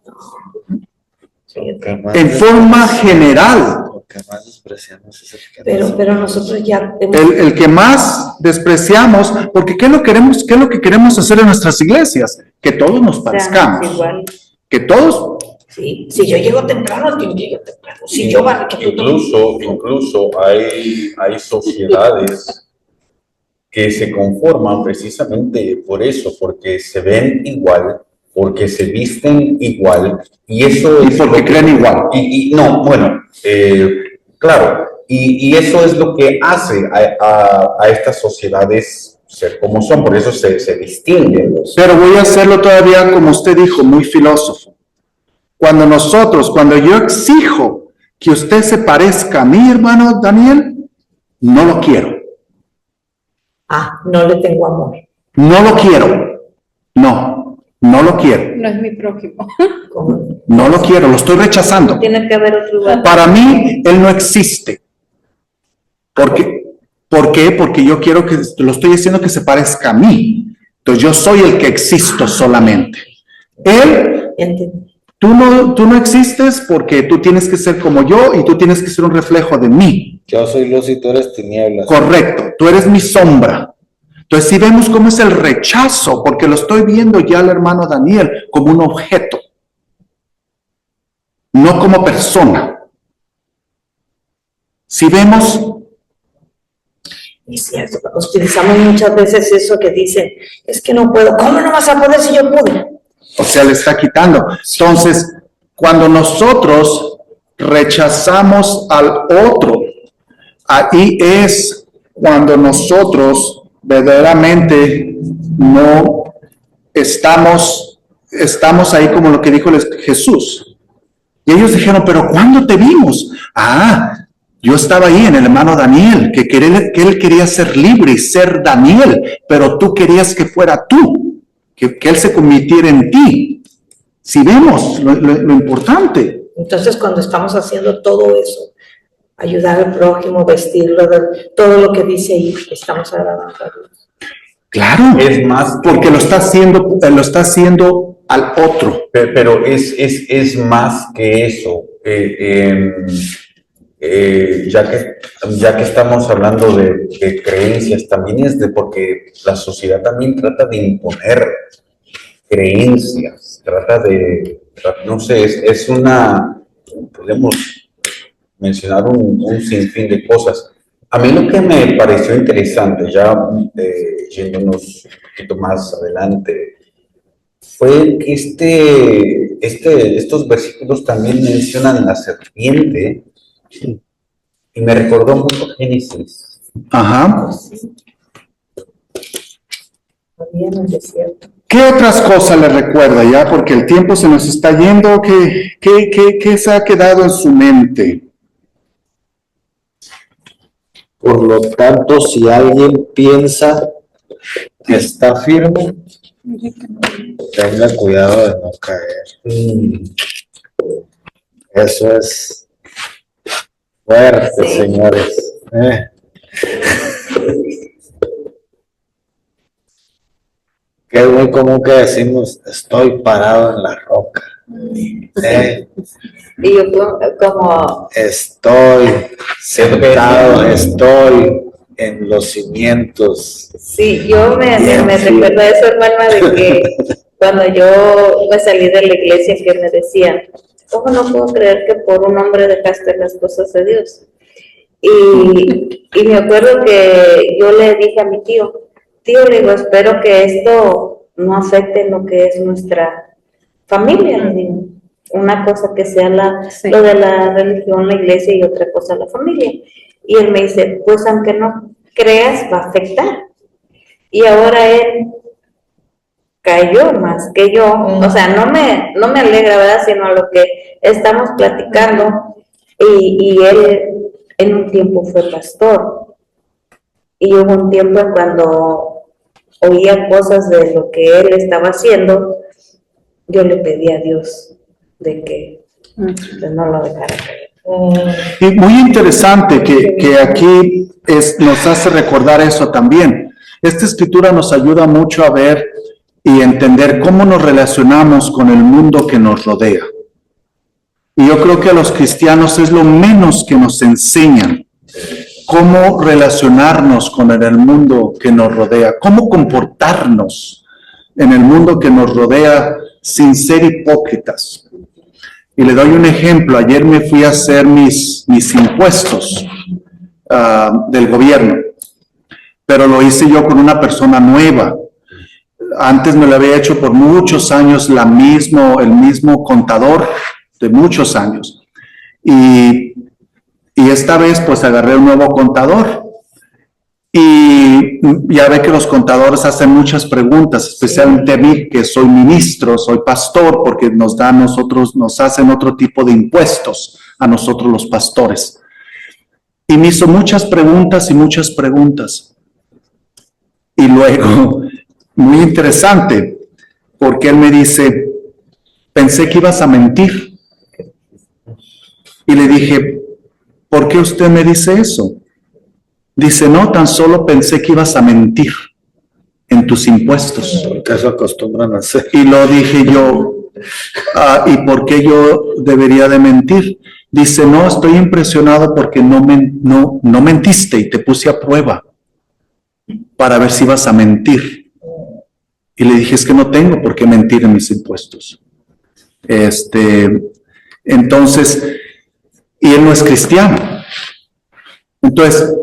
en forma general. Lo que más despreciamos es el que Pero nosotros ya El que más despreciamos, porque ¿qué es lo que queremos hacer en nuestras iglesias? Que todos nos parezcamos. Igual. Que todos. Sí, si yo llego temprano, tú llegas temprano. Si yo va, que tú Incluso hay sociedades que se conforman precisamente por eso, porque se ven igual, porque se visten igual, y eso Y es porque lo que- creen igual. No, bueno, claro, y eso es lo que hace a estas sociedades ser como son, por eso se distinguen. Pero voy a hacerlo todavía, como usted dijo, muy filósofo. Cuando yo exijo que usted se parezca a mí, hermano Daniel, no lo quiero. no le tengo amor. No lo quiero. No lo quiero. No es mi prójimo. Como- No lo quiero, lo estoy rechazando. Tiene que haber otro lugar. Para mí, él no existe. ¿Por qué? Porque yo quiero lo estoy diciendo que se parezca a mí. Entonces yo soy el que existo solamente. Él, Entendí. tú no existes porque tú tienes que ser como yo y tú tienes que ser un reflejo de mí. Yo soy luz y tú eres tinieblas. Correcto, tú eres mi sombra. Entonces si vemos cómo es el rechazo, porque lo estoy viendo ya al hermano Daniel como un objeto, no como persona. Si vemos, Es cierto, utilizamos muchas veces eso que dicen, es que no puedo. ¿Cómo no vas a poder si yo pude? o sea, le está quitando. Entonces, cuando nosotros rechazamos al otro, ahí es cuando nosotros verdaderamente no estamos ahí como lo que dijo Jesús. Y ellos dijeron, pero ¿cuándo te vimos? Yo estaba ahí en el hermano Daniel, que él quería ser libre y ser Daniel, pero tú querías que fuera tú, que él se convirtiera en ti. Si vemos lo importante. Entonces, cuando estamos haciendo todo eso, ayudar al prójimo, vestirlo, todo lo que dice ahí, estamos agradando a Dios. Claro, Es más, porque lo está haciendo al otro. pero es más que eso. Ya que estamos hablando de creencias, también es porque la sociedad también trata de imponer creencias, no sé, podemos mencionar un sinfín de cosas. A mí lo que me pareció interesante, ya yéndonos un poquito más adelante, fue que estos versículos también mencionan la serpiente, y me recordó mucho Génesis. Ajá. Había en el desierto. ¿Qué otras cosas le recuerda ya? Porque el tiempo se nos está yendo. ¿Qué se ha quedado en su mente? Por lo tanto, si alguien piensa que está firme, tenga cuidado de no caer. Eso es fuerte, Sí. señores. Que es muy común que decimos, estoy parado en la roca. Y yo como Estoy sentado, estoy en los cimientos. sí, yo me Sí. recuerdo eso, hermana, de que cuando yo me salí de la iglesia que me decían, ¿cómo no puedo creer que por un hombre dejaste las cosas de Dios? Y me acuerdo que yo le dije a mi tío, le digo, espero que esto no afecte en lo que es nuestra familia, le digo. Una cosa que sea Sí. lo de la religión, la iglesia, y otra cosa la familia. Y él me dice, pues aunque no creas, va a afectar. Y ahora él cayó más que yo, o sea, no me alegra, ¿verdad? Sino a lo que estamos platicando, y él en un tiempo fue pastor, y hubo un tiempo en cuando oía cosas de lo que él estaba haciendo, yo le pedí a Dios de que Entonces no lo dejara caer. Y muy interesante que aquí nos hace recordar eso también. Esta escritura nos ayuda mucho a ver y entender cómo nos relacionamos con el mundo que nos rodea. Y yo creo que a los cristianos es lo menos que nos enseñan, cómo relacionarnos con el mundo que nos rodea, cómo comportarnos en el mundo que nos rodea sin ser hipócritas. Y le doy un ejemplo. Ayer me fui a hacer mis impuestos del gobierno, pero lo hice yo con una persona nueva. Antes me lo había hecho por muchos años el mismo contador de muchos años. Y esta vez pues agarré un nuevo contador. Y ya ve que los contadores hacen muchas preguntas, especialmente a mí, que soy ministro, soy pastor, porque nos hacen otro tipo de impuestos a nosotros los pastores. Y me hizo muchas preguntas. Y luego, muy interesante, porque él me dice, pensé que ibas a mentir. Y le dije, ¿por qué usted me dice eso? Dice, no, tan solo pensé que ibas a mentir en tus impuestos. Porque eso acostumbran a hacer. Y lo dije yo, ¿y por qué yo debería de mentir? Dice, no, estoy impresionado porque no mentiste y te puse a prueba para ver si ibas a mentir. Y le dije, es que no tengo por qué mentir en mis impuestos. Entonces, y él no es cristiano. Entonces,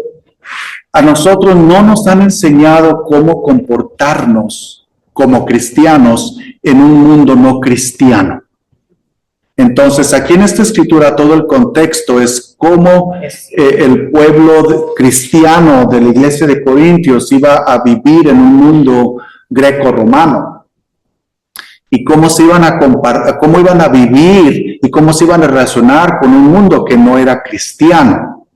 a nosotros no nos han enseñado cómo comportarnos como cristianos en un mundo no cristiano. Entonces, aquí en esta escritura todo el contexto es cómo el pueblo cristiano de la iglesia de Corintios iba a vivir en un mundo greco-romano. Y cómo se iban a cómo iban a vivir y cómo se iban a relacionar con un mundo que no era cristiano.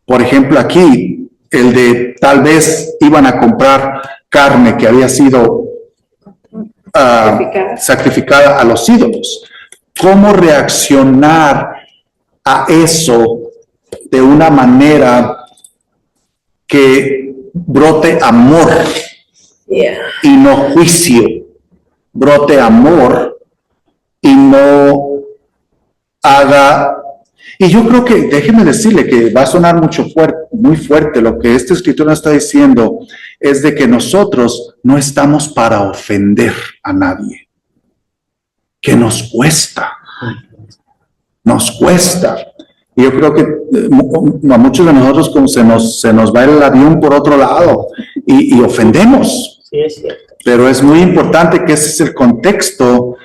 Por ejemplo, aquí, el de tal vez iban a comprar carne que había sido sacrificada a los ídolos. ¿Cómo reaccionar a eso de una manera que brote amor y no juicio? Brote amor y no haga... Y yo creo que, déjeme decirle que va a sonar muy fuerte, lo que esta escritura está diciendo es de que nosotros no estamos para ofender a nadie, que nos cuesta. Y yo creo que a muchos de nosotros como se nos va el avión por otro lado y ofendemos. Sí, es cierto. Pero es muy importante que ese es el contexto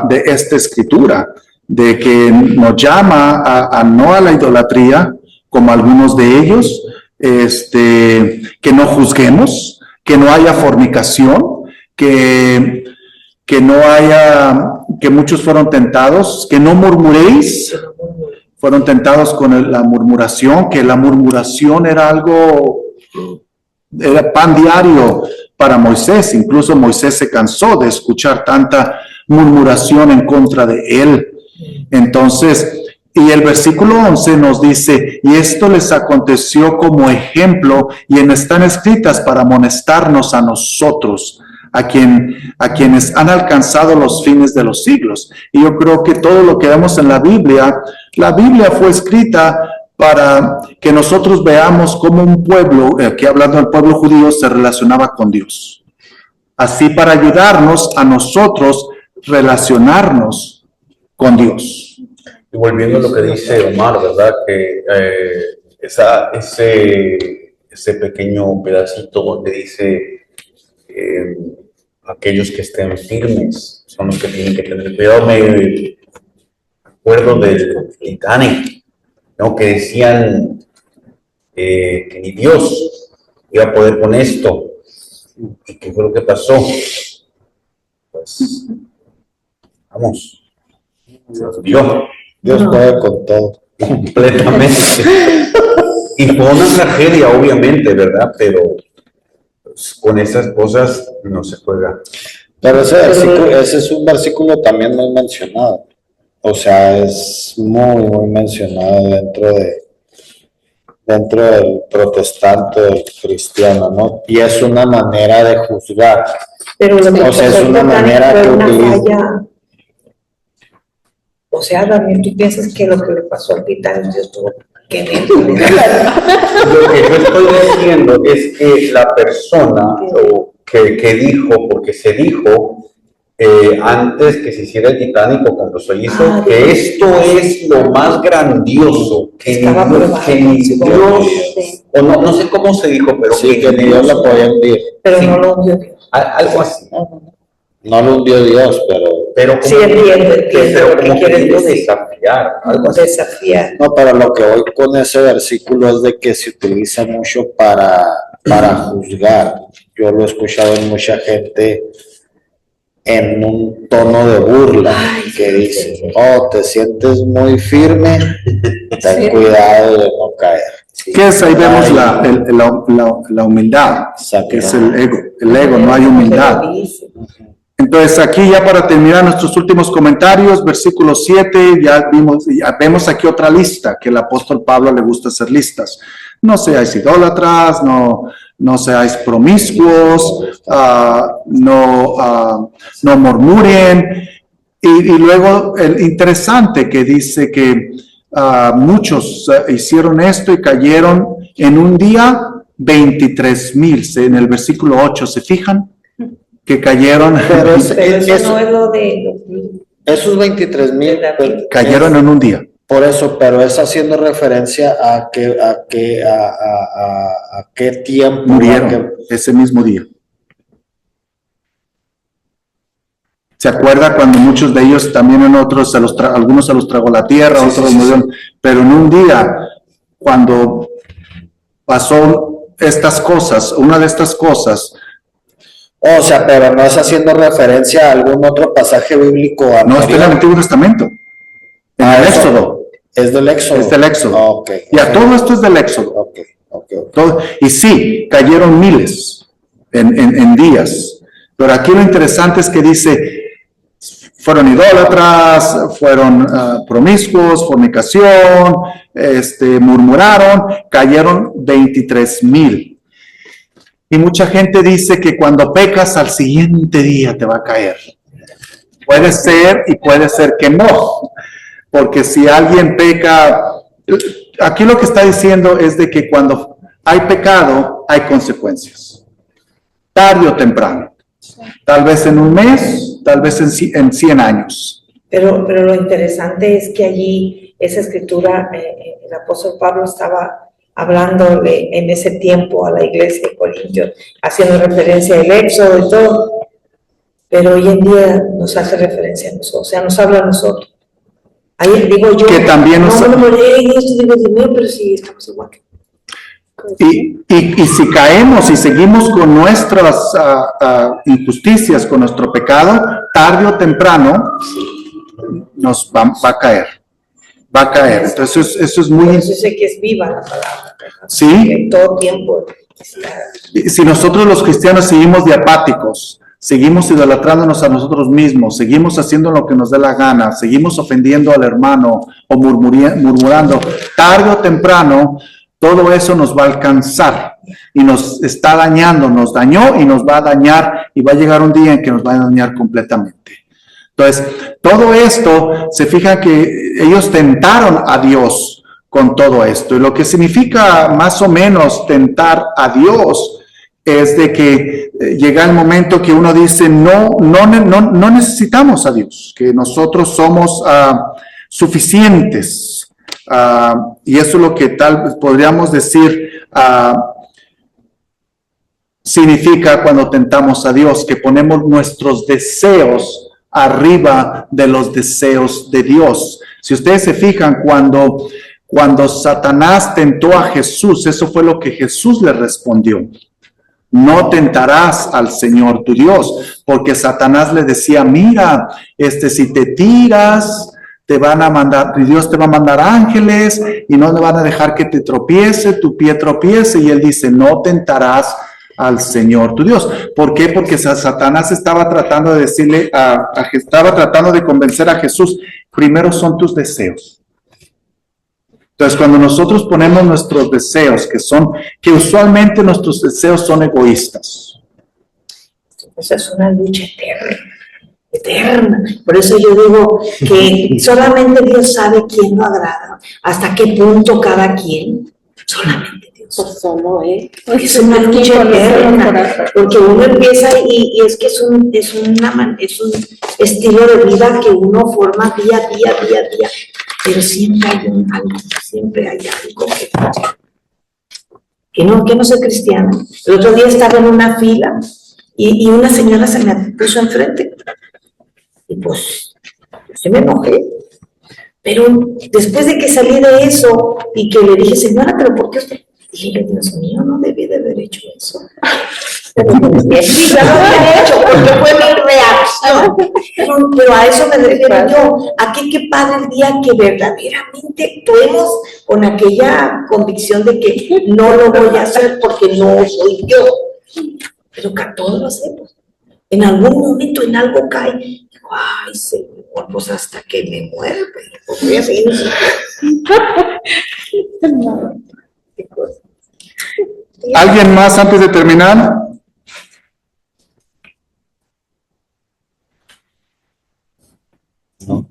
de esta escritura, de que nos llama a no a la idolatría, como algunos de ellos, que no juzguemos, que no haya fornicación, que no haya, que muchos fueron tentados, que no murmuréis, fueron tentados con la murmuración, que la murmuración era pan diario para Moisés. Incluso Moisés se cansó de escuchar tanta murmuración en contra de él. Entonces, y el versículo 11 nos dice, y esto les aconteció como ejemplo, y están escritas para amonestarnos a nosotros, a quienes han alcanzado los fines de los siglos. Y yo creo que todo lo que vemos en la Biblia fue escrita para que nosotros veamos cómo un pueblo, aquí hablando del pueblo judío, se relacionaba con Dios. Así para ayudarnos a nosotros relacionarnos con Dios. Y volviendo a lo que dice Omar, ¿verdad? Que ese pequeño pedacito donde dice aquellos que estén firmes son los que tienen que tener cuidado. Me acuerdo del Titanic, ¿no? Que decían que ni Dios iba a poder con esto. ¿Y qué fue lo que pasó? Pues, vamos, Dios puede con todo. Completamente. Y fue una tragedia, obviamente, ¿verdad? Pero pues, con esas cosas no se juega. Pero ese es un versículo también muy mencionado. o sea, es muy mencionado dentro del protestante, del cristiano, ¿no? Y es una manera de juzgar. Pero lo que O sea, es pasó una en manera Titanic que fue una utiliza. falla. O sea, Daniel, ¿tú piensas que lo que le pasó al Titanic Dios tuvo que ver con eso? Lo que yo estoy diciendo es que la persona que dijo, porque se dijo antes que se hiciera el Titanic o cuando se hizo, que esto es lo más grandioso, que Estaba ni probado. Dios, o no sé cómo se dijo, pero Sí, que ni Dios lo podía hundir. Pero Sí. no lo hundió Dios. Algo así. No lo hundió Dios, pero Sí, entiendo pero lo que como quieres queriendo decir. desafiar, algo así. Desafiar. no, pero lo que voy con ese versículo es de que se utiliza mucho para juzgar. Yo lo he escuchado en mucha gente en un tono de burla, que dice, oh, te sientes muy firme, ten cuidado de no caer. ¿Qué es? Ahí vemos la humildad, que es el ego. El ego, no hay humildad. Entonces aquí ya para terminar nuestros últimos comentarios, versículo 7, ya vemos aquí otra lista, que el apóstol Pablo le gusta hacer listas. No seáis idólatras, no seáis promiscuos, no murmuren. Y luego el interesante que dice que muchos hicieron esto y cayeron en un día 23,000. En el versículo 8, ¿se fijan? Que cayeron. Pero eso no es lo de... Esos 23,000 cayeron en un día. Por eso, pero es haciendo referencia a qué tiempo Murieron ese mismo día. ¿Se acuerda cuando muchos de ellos, también en otros, algunos se los tragó la tierra, otros murieron? Pero en un día, cuando pasó estas cosas, una de estas cosas. O sea, pero no es haciendo referencia a algún otro pasaje bíblico anterior. No, está en el Antiguo Testamento. En el Éxodo. Es del Éxodo. Es del Éxodo. Okay. Ya, todo esto es del Éxodo. Okay. Todo, y sí, cayeron miles en días. Pero aquí lo interesante es que dice, fueron idólatras, fueron promiscuos, fornicación, murmuraron, cayeron 23,000. Y mucha gente dice que cuando pecas al siguiente día te va a caer. Puede ser y puede ser que no. Porque si alguien peca, aquí lo que está diciendo es de que cuando hay pecado, hay consecuencias. Tarde o temprano. Tal vez en un mes, tal vez en 100 años. Pero lo interesante es que allí, esa escritura, el apóstol Pablo estaba hablándole en ese tiempo a la iglesia de Corintios, haciendo referencia al Éxodo y todo, pero hoy en día nos hace referencia a nosotros, o sea, nos habla a nosotros. Ahí digo yo, que también nos... pero sí, estamos igual. Y si caemos y seguimos con nuestras injusticias, con nuestro pecado, tarde o temprano nos va a caer. Va a caer. Entonces eso es muy... Yo sé que es viva la palabra. ¿verdad? Sí. En todo tiempo. Si nosotros los cristianos seguimos de apáticos, seguimos idolatrándonos a nosotros mismos, seguimos haciendo lo que nos dé la gana, seguimos ofendiendo al hermano o murmurando, tarde o temprano, todo eso nos va a alcanzar y nos está dañando, nos dañó y nos va a dañar y va a llegar un día en que nos va a dañar completamente. Entonces, todo esto, se fija que ellos tentaron a Dios con todo esto. Y lo que significa más o menos tentar a Dios es de que llega el momento que uno dice, no necesitamos a Dios, que nosotros somos suficientes. Y eso es lo que tal vez podríamos decir significa cuando tentamos a Dios, que ponemos nuestros deseos arriba de los deseos de Dios. Si ustedes se fijan, cuando Satanás tentó a Jesús, eso fue lo que Jesús le respondió. No tentarás al Señor tu Dios, porque Satanás le decía, mira, si te tiras, te van a mandar, Dios te va a mandar ángeles y no le van a dejar que te tropiece, tu pie tropiece. Y él dice, no tentarás al Señor tu Dios. ¿Por qué? Porque Satanás estaba tratando de decirle, estaba tratando de convencer a Jesús, primero son tus deseos. Entonces, cuando nosotros ponemos nuestros deseos, que usualmente nuestros deseos son egoístas. Esa es una lucha eterna. Por eso yo digo que solamente Dios sabe quién lo agrada, hasta qué punto cada quien, solamente Dios. Pues solo Él. Es una lucha eterna, porque uno empieza y es que es un estilo de vida que uno forma día a día, pero siempre hay algo que no soy cristiana. El otro día estaba en una fila y una señora se me puso enfrente y pues se me enojé. Pero después de que salí de eso y que le dije, señora, ¿pero por qué usted? Dije, Dios mío, no debí de haber hecho eso. Sí, ya lo había hecho, porque fue mi reacción. Pero a eso me refiero yo. Aquí qué padre el día que verdaderamente actuemos con aquella convicción de que no lo voy a hacer porque no soy yo. Pero que todos lo hacemos. En algún momento en algo cae. Digo, ay, Señor, pues hasta que me muera, pues voy a seguir. Qué cosa. ¿Alguien más antes de terminar? No.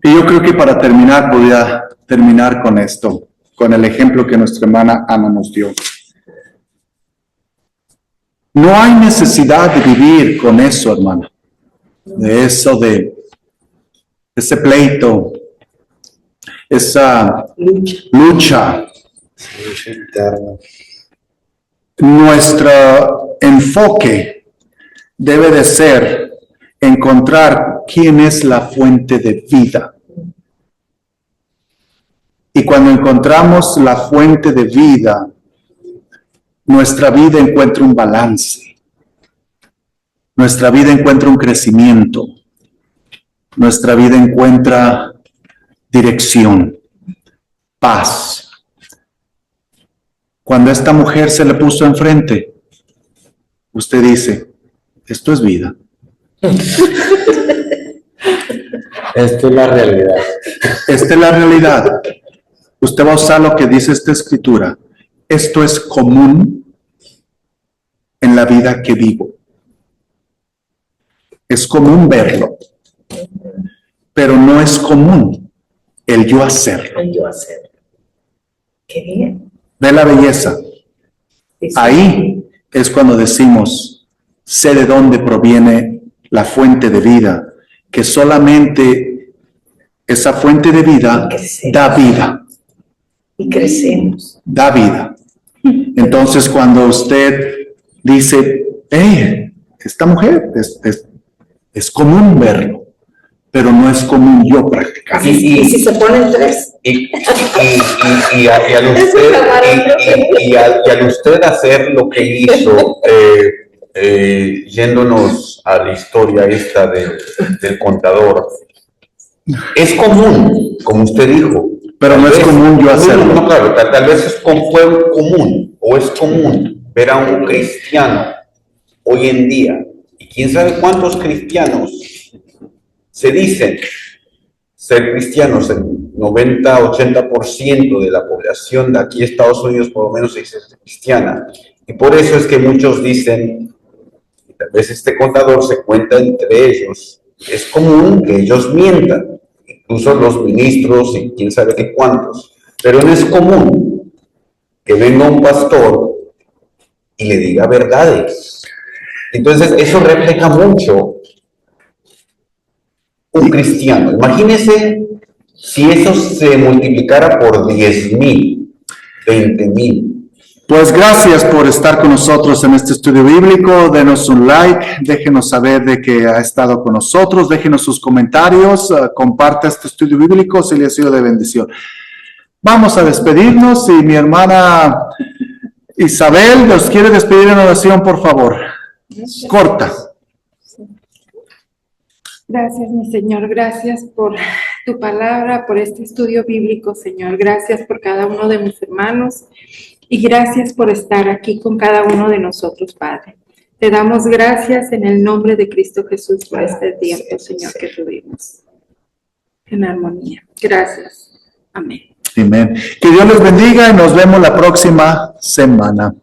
Y yo creo que para terminar, voy a terminar con esto, con el ejemplo que nuestra hermana Ana nos dio. No hay necesidad de vivir con eso, hermana. De eso, de ese pleito, esa lucha. Lucha interna. Nuestro enfoque debe de ser encontrar quién es la fuente de vida. Y cuando encontramos la fuente de vida, nuestra vida encuentra un balance. Nuestra vida encuentra un crecimiento. Nuestra vida encuentra dirección, paz. Cuando esta mujer se le puso enfrente, usted dice, esto es vida. Esta es la realidad. Esta es la realidad. Usted va a usar lo que dice esta escritura. Esto es común en la vida que vivo. Es común verlo, pero no es común el yo hacerlo. Qué bien. ¿Ve la belleza? Sí. Ahí es cuando decimos, sé de dónde proviene la fuente de vida, que solamente esa fuente de vida da vida. Y crecemos. Da vida. Entonces, cuando usted dice, esta mujer es común verlo, pero no es común yo practicarlo. Y si se ponen tres. Y al usted hacer lo que hizo, yéndonos a la historia esta del contador, es común, como usted dijo. Pero no es común yo hacerlo. No, claro, tal vez fue común, o es común ver a un cristiano hoy en día, y quién sabe cuántos cristianos se dicen ser cristianos. El 90-80% de la población de aquí, Estados Unidos, por lo menos es cristiana. Y por eso es que muchos dicen, y tal vez este contador se cuenta entre ellos, es común que ellos mientan, incluso los ministros y quién sabe qué cuántos. Pero no es común que venga un pastor y le diga verdades. Entonces, eso refleja mucho un cristiano. Imagínese si eso se multiplicara por 10,000, 20,000. Pues gracias por estar con nosotros en este estudio bíblico. Denos un like, déjenos saber de que ha estado con nosotros, déjenos sus comentarios, comparta este estudio bíblico si le ha sido de bendición. Vamos a despedirnos y mi hermana Isabel nos quiere despedir en oración, por favor. Corta. Gracias, mi Señor, gracias por tu palabra, por este estudio bíblico, Señor. Gracias por cada uno de mis hermanos y gracias por estar aquí con cada uno de nosotros, Padre. Te damos gracias en el nombre de Cristo Jesús por este tiempo, Señor, que tuvimos en armonía. Gracias. Amén. Amén. Que Dios les bendiga y nos vemos la próxima semana.